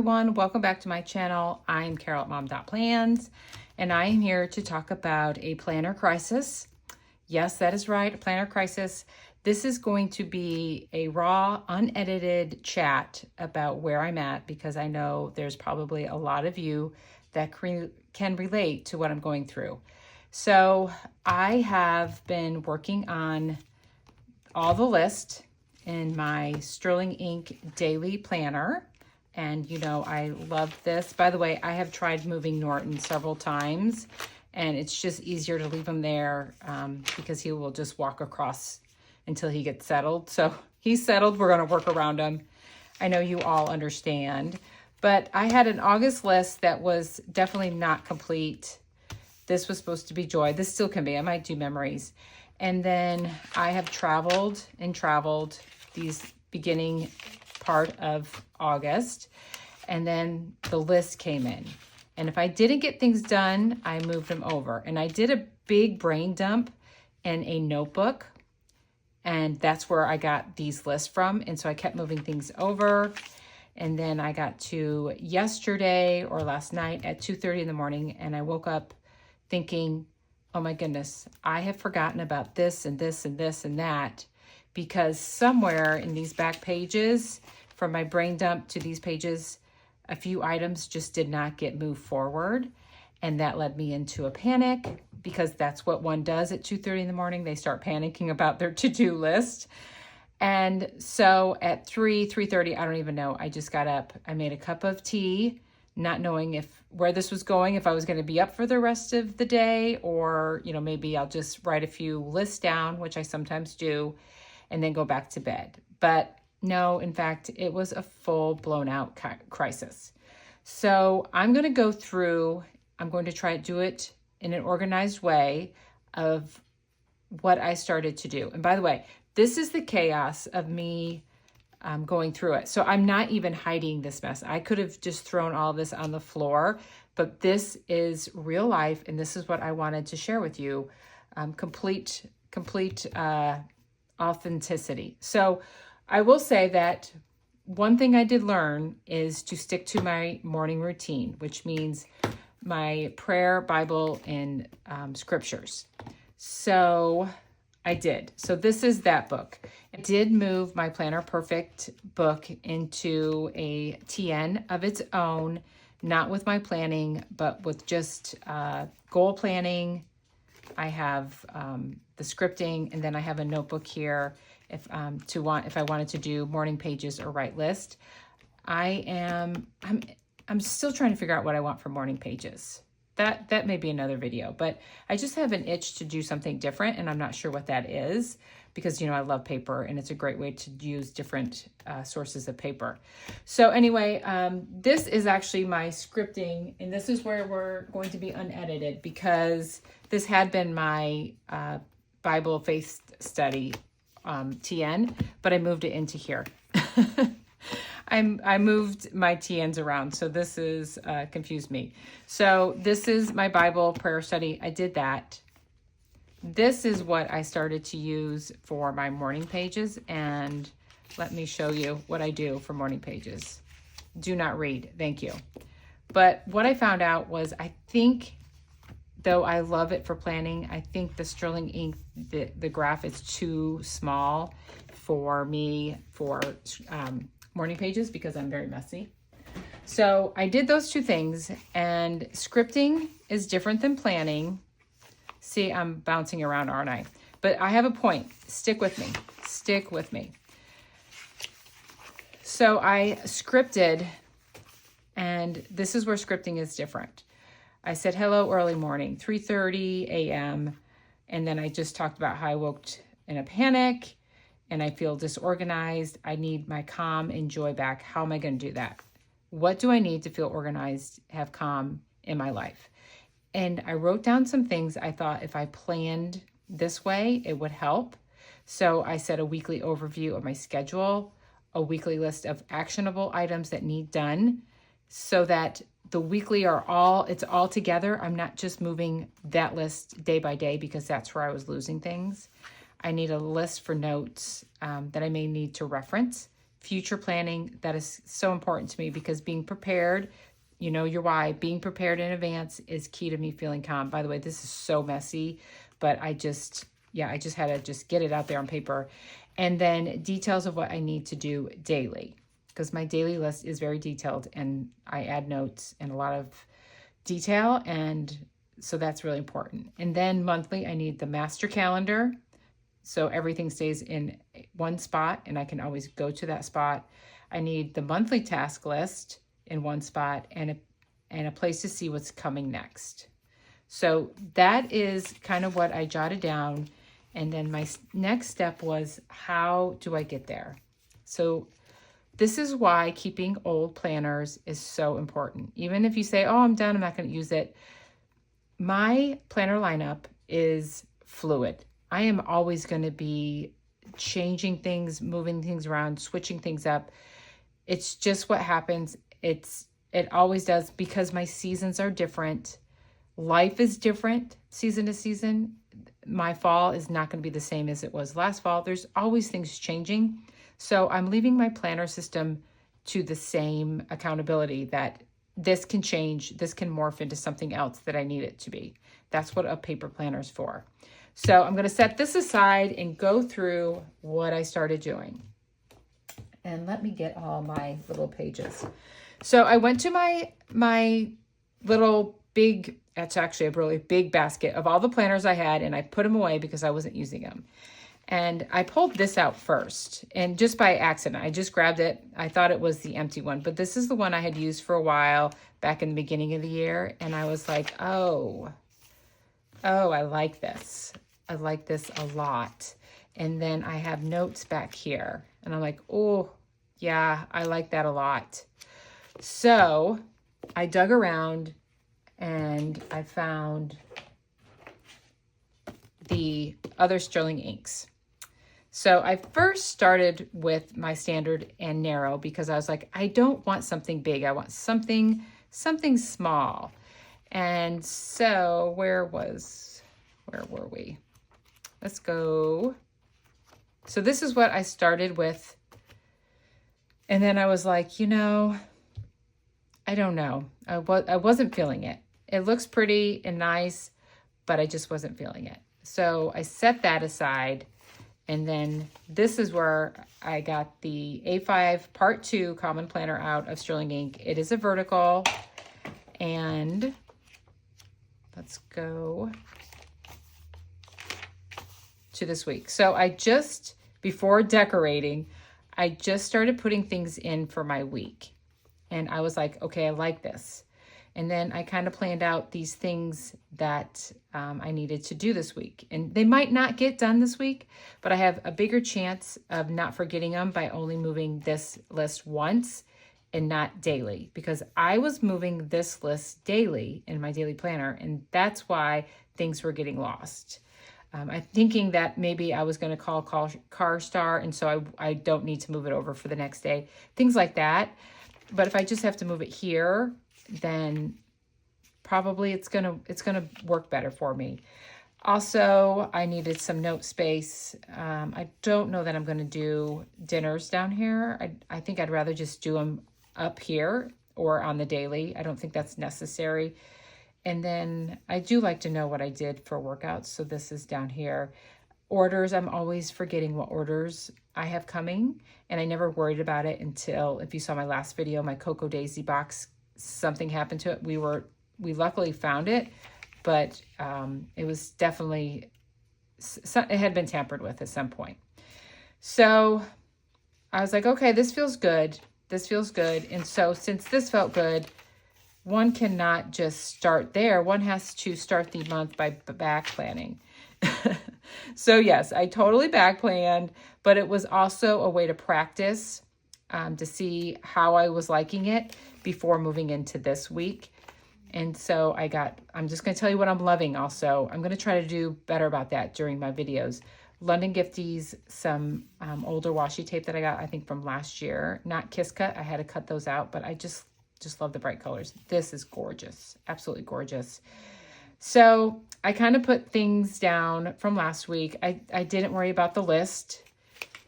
everyone, welcome back to my channel. I'm Carol at Mom.Plans, and I am here to talk about a planner crisis. Yes, that is right, a planner crisis. This is going to be a raw, unedited chat about where I'm at, because I know there's probably a lot of you that can relate to what I'm going through. So I have been working on all the list in my Sterling Ink daily planner. And you know, I love this. By the way, I have tried moving Norton several times, and it's just easier to leave him there because he will just walk across until he gets settled. So he's settled, we're gonna work around him. I know you all understand, but I had an August list that was definitely not complete. This was supposed to be joy. This still can be, I might do memories. And then I have traveled these beginning part of August, and then the list came in. And if I didn't get things done, I moved them over. And I did a big brain dump in a notebook, and that's where I got these lists from. And so I kept moving things over. And then I got to yesterday or last night at 2:30 in the morning, and I woke up thinking, oh my goodness, I have forgotten about this and this and this and that, because somewhere in these back pages, from my brain dump to these pages, a few items just did not get moved forward. And that led me into a panic, because that's what one does at 2:30 in the morning. They start panicking about their to-do list. And so at 3:30, I don't even know, I just got up. I made a cup of tea, not knowing where this was going, if I was going to be up for the rest of the day, or, you know, maybe I'll just write a few lists down, which I sometimes do, and then go back to bed. But no, in fact, it was a full blown out crisis. So I'm going to go through, I'm going to try to do it in an organized way of what I started to do. And by the way, this is the chaos of me going through it. So I'm not even hiding this mess. I could have just thrown all this on the floor, but this is real life, and this is what I wanted to share with you. Complete authenticity. So I will say that one thing I did learn is to stick to my morning routine, which means my prayer, Bible, and scriptures. So I did. So this is that book. I did move my Planner Perfect book into a TN of its own, not with my planning, but with just goal planning. I have the scripting, and then I have a notebook here if I wanted to do morning pages or write list. I'm still trying to figure out what I want for morning pages. That may be another video, but I just have an itch to do something different, and I'm not sure what that is, because, you know, I love paper, and it's a great way to use different sources of paper. So anyway, this is actually my scripting, and this is where we're going to be unedited, because this had been my Bible faith study TN, but I moved it into here. I moved my TNs around, so this is confused me. So this is my Bible prayer study. I did that. This is what I started to use for my morning pages, and let me show you what I do for morning pages. Do not read, thank you. But what I found out was, I think, though I love it for planning, I think the Sterling Ink, the graph is too small for me for morning pages, because I'm very messy. So I did those two things, and scripting is different than planning. See, I'm bouncing around, aren't I? But I have a point. Stick with me. Stick with me. So I scripted, and this is where scripting is different. I said, hello, early morning, 3:30 a.m. And then I just talked about how I woke in a panic, and I feel disorganized. I need my calm and joy back. How am I going to do that? What do I need to feel organized, have calm in my life? And I wrote down some things I thought if I planned this way, it would help. So I said a weekly overview of my schedule, a weekly list of actionable items that need done, so that the weekly it's all together. I'm not just moving that list day by day, because that's where I was losing things. I need a list for notes that I may need to reference future planning. That is so important to me because being prepared, you know your why, being prepared in advance is key to me feeling calm. By the way, this is so messy, but I just had to just get it out there on paper. And then details of what I need to do daily, because my daily list is very detailed and I add notes and a lot of detail. And so that's really important. And then monthly, I need the master calendar. So everything stays in one spot and I can always go to that spot. I need the monthly task list in one spot and a place to see what's coming next. So that is kind of what I jotted down. And then my next step was, how do I get there? So this is why keeping old planners is so important. Even if you say, oh, I'm done, I'm not going to use it. My planner lineup is fluid. I am always going to be changing things, moving things around, switching things up. It's just what happens. It always does, because my seasons are different. Life is different season to season. My fall is not going to be the same as it was last fall. There's always things changing. So I'm leaving my planner system to the same accountability that this can change, this can morph into something else that I need it to be. That's what a paper planner is for. So I'm going to set this aside and go through what I started doing. And let me get all my little pages. So I went to my little big, it's actually a really big basket of all the planners I had, and I put them away because I wasn't using them. And I pulled this out first, and just by accident, I just grabbed it. I thought it was the empty one, but this is the one I had used for a while back in the beginning of the year. And I was like, oh, I like this. I like this a lot. And then I have notes back here, and I'm like, oh, yeah, I like that a lot. So I dug around and I found the other sterling inks. So I first started with my standard and narrow because I was like, I don't want something big. I want something small. And so where were we? Let's go. So this is what I started with. And then I was like, I don't know. I wasn't feeling it. It looks pretty and nice, but I just wasn't feeling it. So I set that aside. And then this is where I got the A5 Part 2 Common Planner out of sterling ink. It is a vertical. And let's go to this week. So before decorating, I just started putting things in for my week. And I was like, okay, I like this. And then I kind of planned out these things that I needed to do this week. And they might not get done this week, but I have a bigger chance of not forgetting them by only moving this list once and not daily. Because I was moving this list daily in my daily planner, and that's why things were getting lost. I'm thinking that maybe I was going to call CarStar, and so I don't need to move it over for the next day. Things like that. But if I just have to move it here, then probably it's gonna work better for me. Also, I needed some note space. I don't know that I'm gonna do dinners down here. I think I'd rather just do them up here or on the daily. I don't think that's necessary. And then I do like to know what I did for workouts. So this is down here. Orders, I'm always forgetting what orders I have coming, and I never worried about it until, if you saw my last video, my Cocoa Daisy box, something happened to it. We luckily found it, but it was definitely, it had been tampered with at some point. So I was like, okay, this feels good. This feels good. And so since this felt good, one cannot just start there. One has to start the month by back planning. So yes, I totally back planned, but it was also a way to practice, to see how I was liking it before moving into this week. And so I'm just going to tell you what I'm loving also. I'm going to try to do better about that during my videos. London Gifties, some older washi tape that I got, I think from last year, not Kiss Cut. I had to cut those out, but I just love the bright colors. This is gorgeous, absolutely gorgeous. So I kind of put things down from last week. I didn't worry about the list.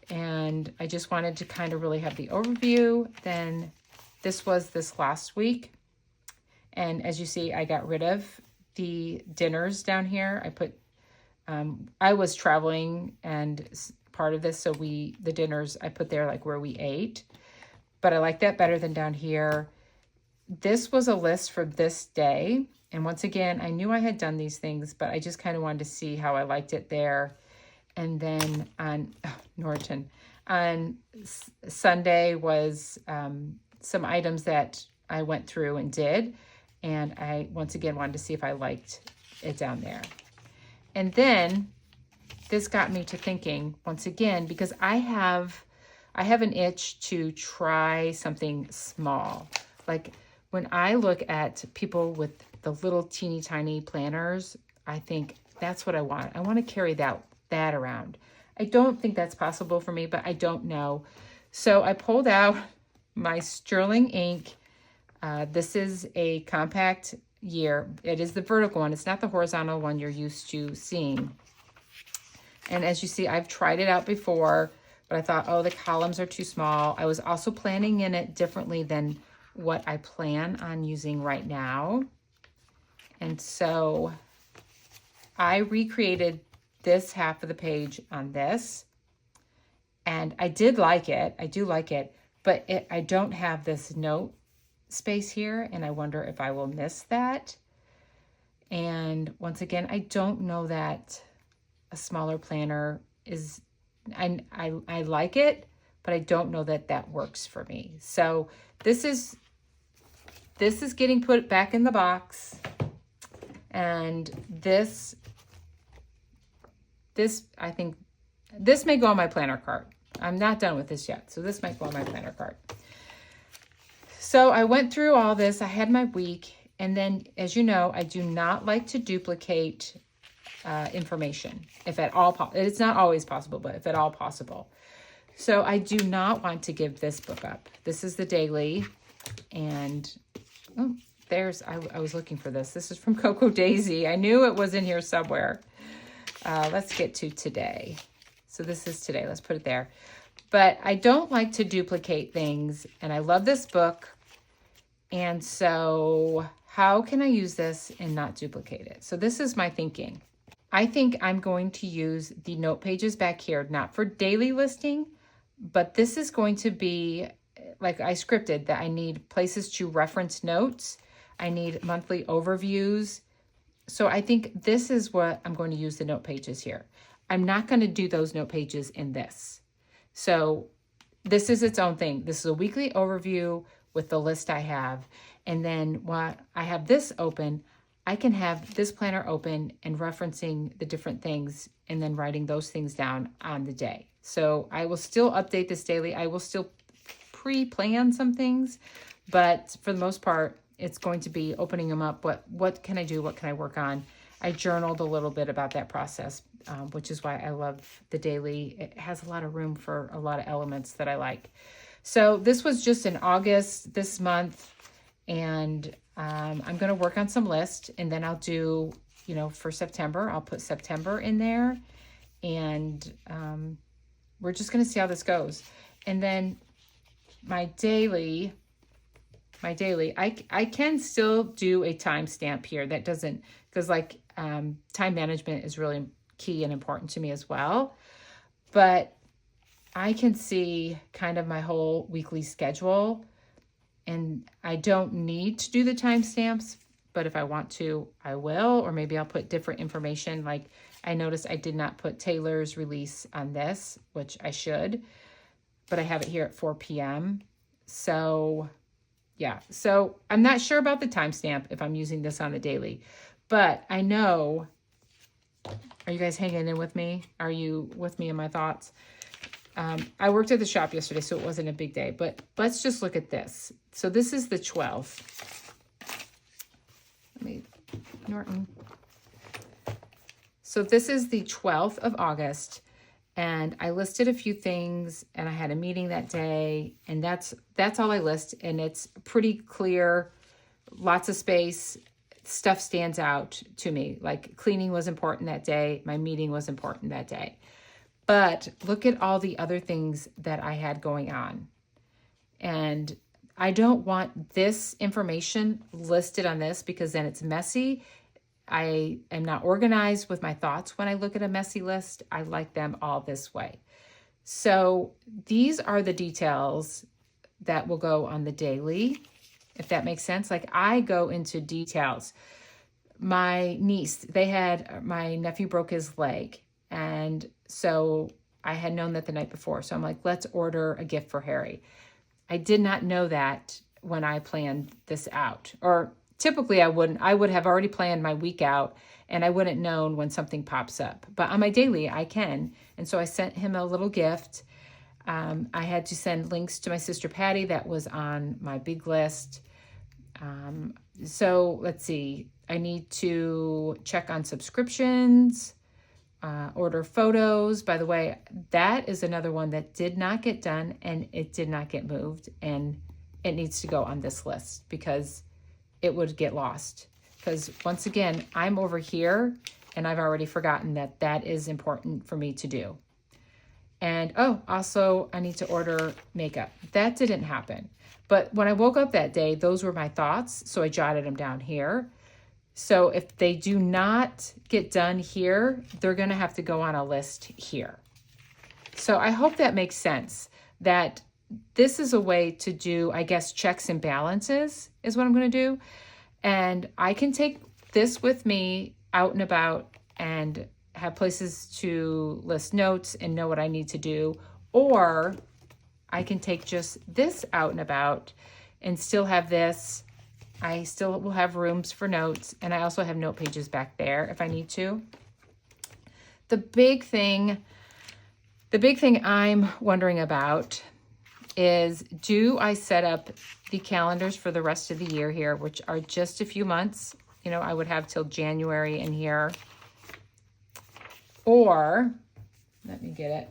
And I just wanted to kind of really have the overview. Then this was this last week. And as you see, I got rid of the dinners down here. I put, I was traveling and part of this, so the dinners I put there like where we ate. But I like that better than down here. This was a list for this day. And once again, I knew I had done these things, but I just kind of wanted to see how I liked it there. And then on Norton, on Sunday was some items that I went through and did. And I, once again, wanted to see if I liked it down there. And then this got me to thinking, once again, because I have an itch to try something small. Like when I look at people with the little teeny tiny planners, I think that's what I want. I want to carry that around. I don't think that's possible for me, but I don't know. So I pulled out my Sterling ink. This is a compact year. It is the vertical one. It's not the horizontal one you're used to seeing. And as you see, I've tried it out before, but I thought, oh, the columns are too small. I was also planning in it differently than what I plan on using right now. And so I recreated this half of the page on this. And I did like it. I do like it, but I don't have this note space here, and I wonder if I will miss that. And once again, I don't know that a smaller planner is, I like it, but I don't know that that works for me. So this is getting put back in the box. And this, I think, this may go on my planner card. I'm not done with this yet, so this might go on my planner card. So I went through all this. I had my week, and then, as you know, I do not like to duplicate information, if at all possible. It's not always possible, but if at all possible. So I do not want to give this book up. This is the daily, and oh, I was looking for this. This is from Coco Daisy. I knew it was in here somewhere. Let's get to today. So this is today. Let's put it there. But I don't like to duplicate things, and I love this book. And so how can I use this and not duplicate it? So this is my thinking. I think I'm going to use the note pages back here, not for daily listing, but this is going to be, like I scripted, that I need places to reference notes. I need monthly overviews. So I think this is what I'm going to use the note pages here. I'm not going to do those note pages in this. So this is its own thing. This is a weekly overview with the list I have. And then while I have this open, I can have this planner open and referencing the different things and then writing those things down on the day. So I will still update this daily. I will still pre-plan some things, but for the most part, it's going to be opening them up. What can I do? What can I work on? I journaled a little bit about that process, which is why I love the daily. It has a lot of room for a lot of elements that I like. So this was just in August this month, and I'm going to work on some lists, and then I'll do, for September, I'll put September in there, and we're just going to see how this goes. And then my daily, I can still do a timestamp here. That doesn't, because time management is really key and important to me as well. But I can see kind of my whole weekly schedule, and I don't need to do the timestamps, but if I want to, I will, or maybe I'll put different information. Like I noticed I did not put Taylor's release on this, which I should, but I have it here at 4 p.m. So yeah, so I'm not sure about the timestamp if I'm using this on a daily, but I know, are you guys hanging in with me? Are you with me in my thoughts? I worked at the shop yesterday, so it wasn't a big day, but let's just look at this. So this is the 12th. Norton. So this is the 12th of August, and I listed a few things, and I had a meeting that day, and that's all I list, and it's pretty clear, lots of space, stuff stands out to me. Like cleaning was important that day, my meeting was important that day. But look at all the other things that I had going on. And I don't want this information listed on this because then it's messy. I am not organized with my thoughts when I look at a messy list. I like them all this way. So these are the details that will go on the daily, if that makes sense. Like I go into details. My niece, my nephew broke his leg. And so I had known that the night before. So I'm like, let's order a gift for Harry. I did not know that when I planned this out. Or typically I wouldn't. I would have already planned my week out and I wouldn't known when something pops up. But on my daily, I can. And so I sent him a little gift. I had to send links to my sister Patty that was on my big list. So let's see. I need to check on subscriptions, order photos. By the way, that is another one that did not get done and it did not get moved. And it needs to go on this list because it would get lost. Because once again, I'm over here and I've already forgotten that that is important for me to do. And also I need to order makeup. That didn't happen. But when I woke up that day, those were my thoughts. So I jotted them down here. So if they do not get done here, they're going to have to go on a list here. So I hope that makes sense, that this is a way to do, I guess, checks and balances is what I'm going to do. And I can take this with me out and about and have places to list notes and know what I need to do. Or I can take just this out and about and still have this. I still will have rooms for notes, and I also have note pages back there if I need to. The big thing I'm wondering about is, do I set up the calendars for the rest of the year here, which are just a few months? You know, I would have till January in here. Or, let me get it.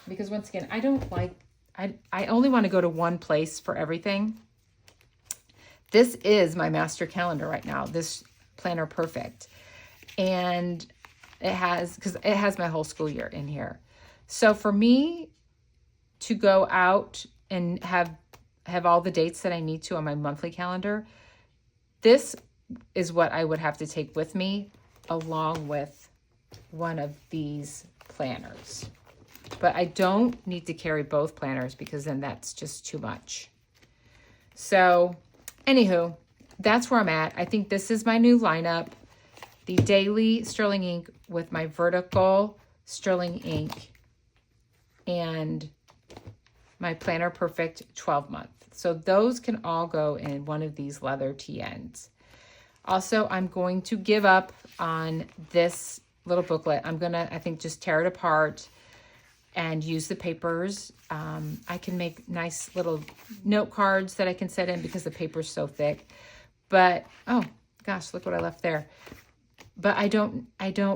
Because once again, I only want to go to one place for everything. This is my master calendar right now, this Planner Perfect. And because it has my whole school year in here. So for me to go out and have all the dates that I need to on my monthly calendar, this is what I would have to take with me along with one of these planners. But I don't need to carry both planners because then that's just too much. So anywho, that's where I'm at. I think this is my new lineup. The daily sterling ink with my vertical sterling ink and my Planner Perfect 12-month. So those can all go in one of these leather TNs. Also, I'm going to give up on this little booklet. I'm going to, I think, just tear it apart and use the papers. I can make nice little note cards that I can set in because the paper's so thick. But, oh gosh, look what I left there. But I don't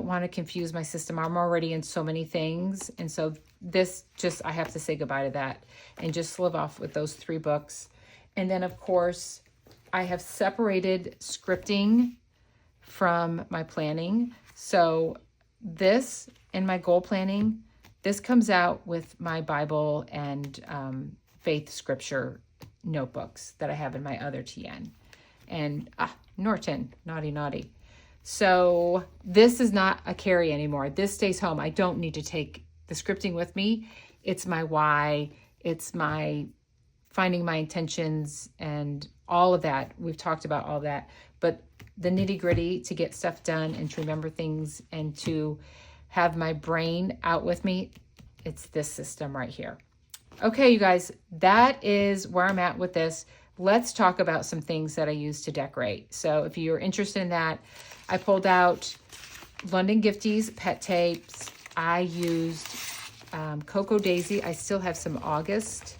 want to confuse my system. I'm already in so many things. And so this I have to say goodbye to that and just live off with those 3 books. And then of course, I have separated scripting from my planning. So this and my goal planning, this comes out with my Bible and faith scripture notebooks that I have in my other TN. And Norton, naughty. So this is not a carry anymore. This stays home. I don't need to take the scripting with me. It's my why. It's my finding my intentions and all of that. We've talked about all that. But the nitty gritty to get stuff done and to remember things and to have my brain out with me, it's this system right here. Okay, you guys, that is where I'm at with this. Let's talk about some things that I use to decorate. So if you're interested in that, I pulled out London Gifties pet tapes. I used Cocoa Daisy. I still have some August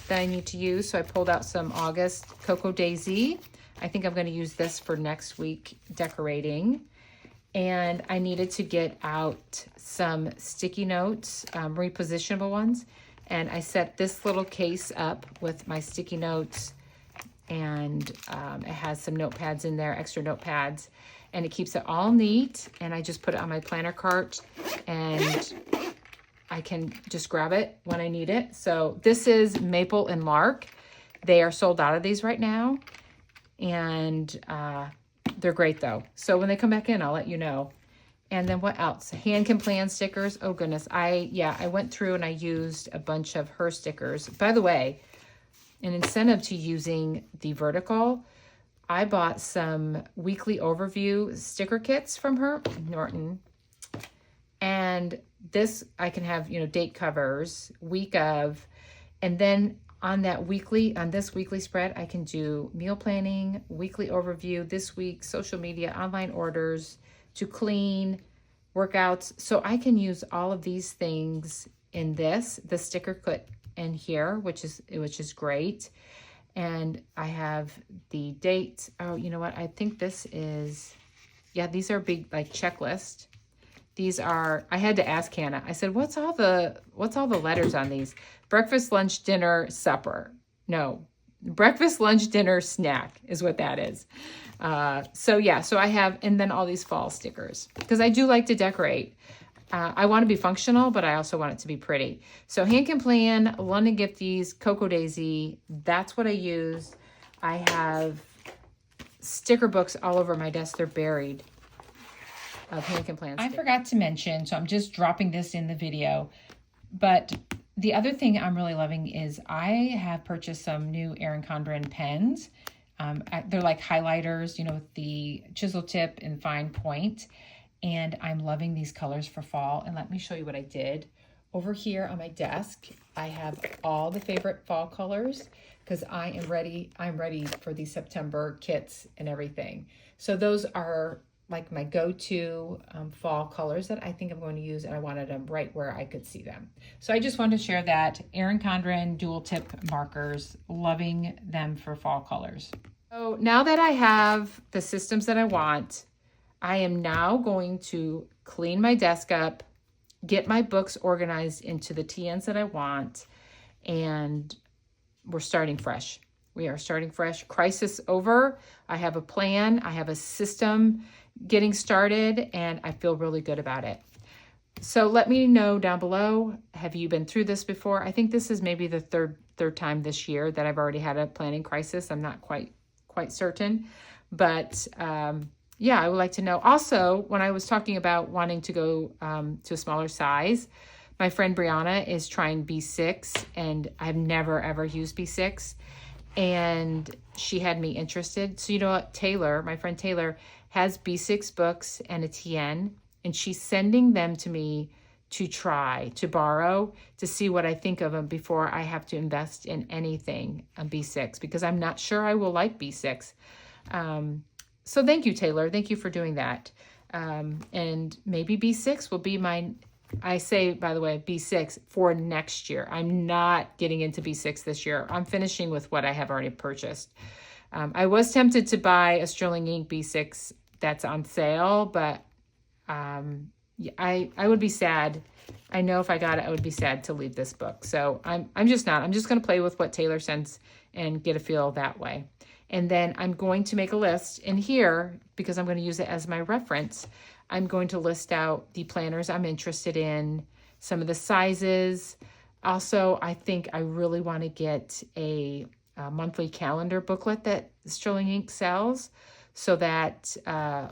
that I need to use. So I pulled out some August Cocoa Daisy. I think I'm going to use this for next week decorating. And I needed to get out some sticky notes, repositionable ones. And I set this little case up with my sticky notes, and it has some notepads in there, extra notepads, and it keeps it all neat. And I just put it on my planner cart, and I can just grab it when I need it. So this is Maple and Lark. They are sold out of these right now. And they're great though. So when they come back in, I'll let you know. And then what else? Hand Can Plan stickers. Oh goodness. I went through and I used a bunch of her stickers. By the way, an incentive to using the vertical, I bought some weekly overview sticker kits from her, Norton. And this, I can have, you know, date covers, week of, and then on this weekly spread, I can do meal planning, weekly overview, this week, social media, online orders, to clean, workouts. So I can use all of these things in the sticker kit in here, which is great. And I have the date. Oh, you know what? I think this is, yeah, these are big, like, checklist. These are, I had to ask Hannah. I said, what's all the letters on these? Breakfast, lunch, dinner, supper. No, breakfast, lunch, dinner, snack is what that is. So yeah, so I have, and then all these fall stickers, because I do like to decorate. I want to be functional, but I also want it to be pretty. So Hand Can Plan, London Gifties, Cocoa Daisy, that's what I use. I have sticker books all over my desk. They're buried. Of Hand Can Plan. I forgot to mention, so I'm just dropping this in the video, but the other thing I'm really loving is I have purchased some new Erin Condren pens. They're like highlighters, you know, with the chisel tip and fine point. And I'm loving these colors for fall. And let me show you what I did. Over here on my desk, I have all the favorite fall colors because I'm ready for these September kits and everything. So those are like my go-to fall colors that I think I'm going to use, and I wanted them right where I could see them. So I just wanted to share that. Erin Condren dual tip markers, loving them for fall colors. So now that I have the systems that I want, I am now going to clean my desk up, get my books organized into the TNs that I want, and we're starting fresh. We are starting fresh. Crisis over. I have a plan. I have a system getting started, and I feel really good about it. So let me know down below, have you been through this before? I think this is maybe the third time this year that I've already had a planning crisis. I'm not quite certain, but yeah, I would like to know. Also, when I was talking about wanting to go to a smaller size, my friend Brianna is trying B6, and I've never ever used B6, and she had me interested. So you know what, Taylor, my friend Taylor, has B6 books and a TN, and she's sending them to me to borrow, to see what I think of them before I have to invest in anything on B6, because I'm not sure I will like B6. So thank you, Taylor. Thank you for doing that. And maybe B6 will be I say, by the way, B6 for next year. I'm not getting into B6 this year. I'm finishing with what I have already purchased. I was tempted to buy a Sterling Ink B6 that's on sale, but I would be sad. I know if I got it, I would be sad to leave this book. So I'm just not. I'm just going to play with what Taylor sends and get a feel that way. And then I'm going to make a list in here, because I'm going to use it as my reference. I'm going to list out the planners I'm interested in, some of the sizes. Also, I think I really want to get a monthly calendar booklet that Sterling Ink sells, so that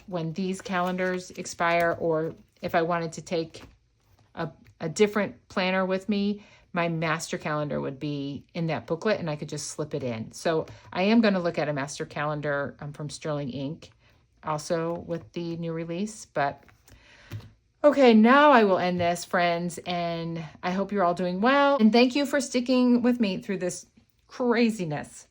when these calendars expire, or if I wanted to take a different planner with me, my master calendar would be in that booklet, and I could just slip it in. So I am going to look at a master calendar from Sterling Ink, also with the new release. But okay, now I will end this, friends, and I hope you're all doing well. And thank you for sticking with me through this craziness.